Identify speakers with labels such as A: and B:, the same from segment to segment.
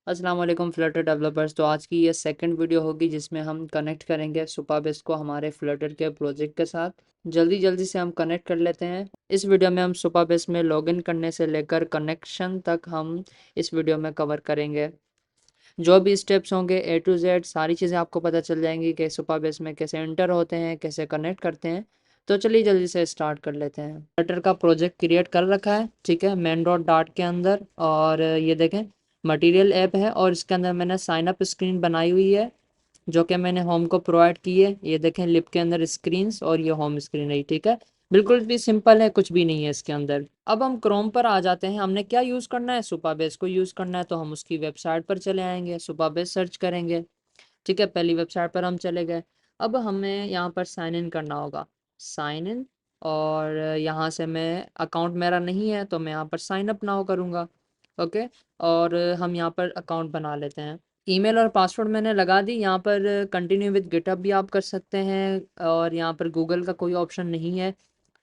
A: अस्सलाम वालेकुम Flutter developers. तो आज की ये सेकंड वीडियो होगी जिसमें हम कनेक्ट करेंगे सुपाबेस को हमारे फ्लटर के प्रोजेक्ट के साथ। जल्दी जल्दी से हम कनेक्ट कर लेते हैं। इस वीडियो में हम सुपाबेस में लॉगिन करने से लेकर कनेक्शन तक हम इस वीडियो में कवर करेंगे। जो भी स्टेप्स होंगे ए टू जेड सारी चीज़ें आपको पता चल जाएंगी कि सुपाबेस में कैसे एंटर होते हैं, कैसे कनेक्ट करते हैं। तो चलिए जल्दी से स्टार्ट कर लेते हैं। फ्लटर का प्रोजेक्ट क्रिएट कर रखा है, ठीक है, मेन डॉट डार्ट के अंदर। और ये देखें मटेरियल ऐप है और इसके अंदर मैंने साइन अप स्क्रीन बनाई हुई है जो कि मैंने होम को प्रोवाइड की है। ये देखें लिप के अंदर स्क्रीन्स और ये होम स्क्रीन है, ठीक है। बिल्कुल भी सिंपल है, कुछ भी नहीं है इसके अंदर। अब हम क्रोम पर आ जाते हैं। हमने क्या यूज़ करना है, सुपाबेस को यूज़ करना है, तो हम उसकी वेबसाइट पर चले आएंगे, सुपाबेस सर्च करेंगे, ठीक है। पहली वेबसाइट पर हम चले गए। अब हमें यहाँ पर साइन इन करना होगा, साइन इन। और यहाँ से मैं अकाउंट मेरा नहीं है तो मैं यहाँ पर साइन अप नाउ करूँगा, ओके। और हम यहाँ पर अकाउंट बना लेते हैं। ईमेल और पासवर्ड मैंने लगा दी। यहाँ पर कंटिन्यू विद गिटहब भी आप कर सकते हैं और यहाँ पर गूगल का कोई ऑप्शन नहीं है,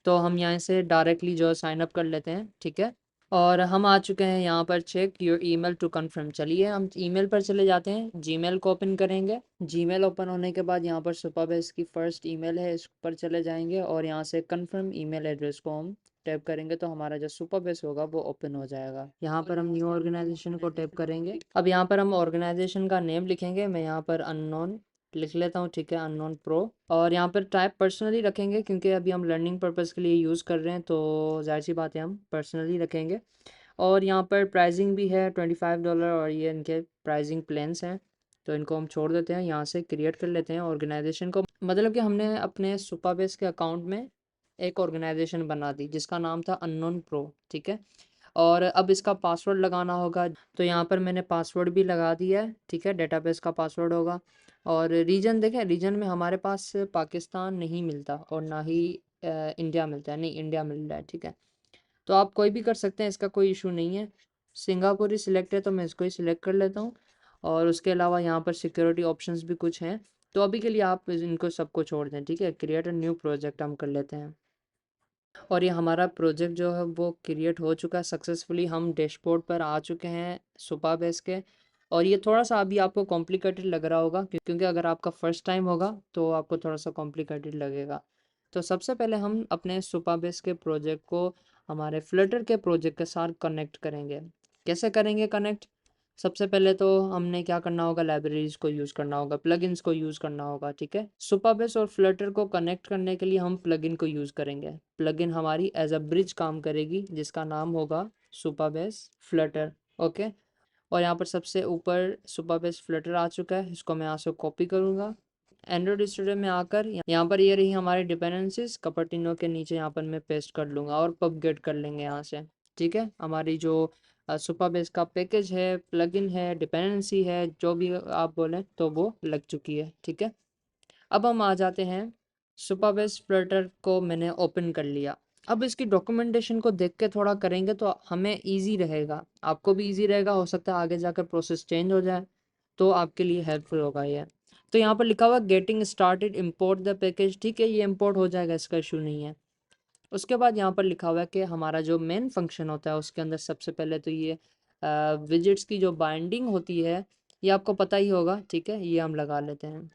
A: तो हम यहाँ से डायरेक्टली जो साइन अप कर लेते हैं, ठीक है। और हम आ चुके हैं यहाँ पर, check your email to confirm. चलिए हम ईमेल पर चले जाते हैं, जीमेल को ओपन करेंगे। जीमेल ओपन होने के बाद यहाँ पर सुपाबेस की फर्स्ट ईमेल है, इस पर चले जाएंगे और यहाँ से कंफर्म ईमेल एड्रेस को हम टैप करेंगे तो हमारा जो सुपाबेस होगा वो ओपन हो जाएगा। यहाँ पर हम न्यू ऑर्गेनाइजेशन को टैप करेंगे। अब यहाँ पर हम ऑर्गेनाइजेशन का नेम लिखेंगे। मैं यहाँ पर अननोन लिख लेता हूँ, ठीक है, अननोन प्रो। और यहाँ पर टाइप पर्सनली रखेंगे क्योंकि अभी हम लर्निंग पर्पज़ के लिए यूज़ कर रहे हैं, तो जाहिर सी बात है हम पर्सनली रखेंगे। और यहाँ पर प्राइसिंग भी है $25 और ये इनके प्राइसिंग प्लान्स हैं, तो इनको हम छोड़ देते हैं। यहाँ से क्रिएट कर लेते हैं ऑर्गेनाइजेशन को। मतलब कि हमने अपने सुपाबेस के अकाउंट में एक ऑर्गेनाइजेशन बना दी जिसका नाम था अननोन प्रो, ठीक है। और अब इसका पासवर्ड लगाना होगा, तो यहाँ पर मैंने पासवर्ड भी लगा दिया है, ठीक है। डेटाबेस का पासवर्ड होगा। और रीजन देखें, रीजन में हमारे पास पाकिस्तान नहीं मिलता और ना ही इंडिया मिलता है। नहीं, इंडिया मिल रहा है, ठीक है। तो आप कोई भी कर सकते हैं, इसका कोई इशू नहीं है। सिंगापुर ही सिलेक्ट है तो मैं इसको ही सिलेक्ट कर लेता हूँ। और उसके अलावा यहाँ पर सिक्योरिटी ऑप्शंस भी कुछ हैं, तो अभी के लिए आप इनको सबको छोड़ दें, ठीक है। क्रिएट अ न्यू प्रोजेक्ट हम कर लेते हैं। और ये हमारा प्रोजेक्ट जो है वो क्रिएट हो चुका है सक्सेसफुली। हम डैशबोर्ड पर आ चुके हैं सुपाबेस के। और ये थोड़ा सा अभी आपको कॉम्प्लिकेटेड लग रहा होगा क्योंकि अगर आपका फर्स्ट टाइम होगा तो आपको थोड़ा सा कॉम्प्लिकेटेड लगेगा। तो सबसे पहले हम अपने सुपाबेस के प्रोजेक्ट को हमारे फ्लटर के प्रोजेक्ट के साथ कनेक्ट करेंगे। कैसे करेंगे कनेक्ट? सबसे पहले तो हमने क्या करना होगा, लाइब्रेरीज को यूज़ करना होगा, प्लगइन्स को यूज़ करना होगा, ठीक है। सुपाबेस और फ्लटर को कनेक्ट करने के लिए हम प्लगइन को यूज़ करेंगे। प्लगइन हमारी एज अ ब्रिज काम करेगी जिसका नाम होगा सुपाबेस फ्लटर, ओके। और यहाँ पर सबसे ऊपर सुपाबेस फ्लटर आ चुका है, इसको मैं यहाँ से कॉपी करूँगा। एंड्रॉइड स्टूडियो में आकर यहाँ पर ये रही हमारी डिपेंडेंसीज, कपर्टिनो के नीचे यहाँ पर मैं पेस्ट कर लूँगा और पबगेट कर लेंगे यहाँ से, ठीक है। हमारी जो सुपाबेस का पैकेज है, प्लगइन है, डिपेंडेंसी है, जो भी आप बोलें, तो वो लग चुकी है, ठीक है। अब हम आ जाते हैं, सुपाबेस फ्लटर को मैंने ओपन कर लिया। अब इसकी डॉक्यूमेंटेशन को देख के थोड़ा करेंगे तो हमें इजी रहेगा, आपको भी इजी रहेगा। हो सकता है आगे जाकर प्रोसेस चेंज हो जाए, तो आपके लिए हेल्पफुल होगा ये। तो यहाँ पर लिखा हुआ getting started import the package, ठीक है, ये इम्पोर्ट हो जाएगा, इसका इशू नहीं है। उसके बाद यहाँ पर लिखा हुआ है कि हमारा जो मेन फंक्शन होता है उसके अंदर सबसे पहले तो ये विजिट्स की जो बाइंडिंग होती है, ये आपको पता ही होगा, ठीक है, ये हम लगा लेते हैं।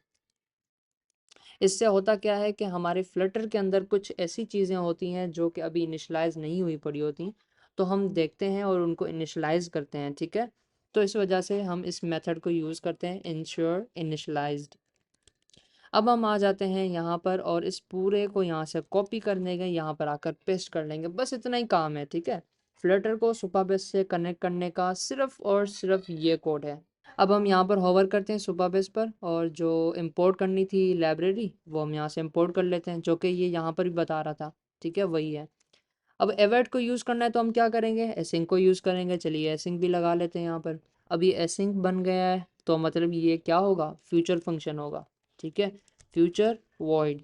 A: इससे होता क्या है कि हमारे फ्लटर के अंदर कुछ ऐसी चीज़ें होती हैं जो कि अभी इनिशलाइज नहीं हुई पड़ी होती, तो हम देखते हैं और उनको इनिशलाइज करते हैं, ठीक है। तो इस वजह से हम इस मेथड को यूज़ करते हैं, इंश्योर इनिशलाइज्ड। अब हम आ जाते हैं यहाँ पर और इस पूरे को यहाँ से कॉपी कर देंगे, यहाँ पर आकर पेस्ट कर लेंगे, बस इतना ही काम है, ठीक है। फ्लटर को सुपाबेस से कनेक्ट करने का सिर्फ और सिर्फ ये कोड है। अब हम यहाँ पर होवर करते हैं सुपाबेस पर और जो इंपोर्ट करनी थी लाइब्रेरी वो हम यहाँ से इंपोर्ट कर लेते हैं, जो कि ये यहाँ पर भी बता रहा था, ठीक है, वही है। अब एवेट को यूज़ करना है तो हम क्या करेंगे, एसिंक को यूज़ करेंगे। चलिए एसिंक भी लगा लेते हैं यहाँ पर। अब ये एसिंक बन गया है तो मतलब ये क्या होगा, फ्यूचर फंक्शन होगा, ठीक है, फ्यूचर वॉइड,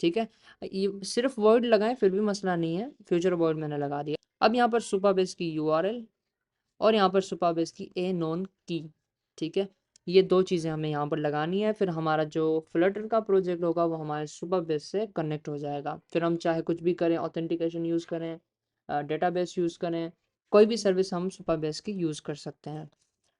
A: ठीक है। ये सिर्फ वर्ड लगाएं फिर भी मसला नहीं है, फ्यूचर वर्ड मैंने लगा दिया। अब यहाँ पर सुपाबेस की यूआरएल और यहाँ पर सुपाबेस की ए नोन की, ठीक है, ये दो चीज़ें हमें यहाँ पर लगानी है। फिर हमारा जो फ्लटर का प्रोजेक्ट होगा वो हमारे सुपाबेस से कनेक्ट हो जाएगा। फिर हम चाहे कुछ भी करें, ऑथेंटिकेशन यूज़ करें, डेटाबेस यूज़ करें, कोई भी सर्विस हम सुपाबेस की यूज़ कर सकते हैं।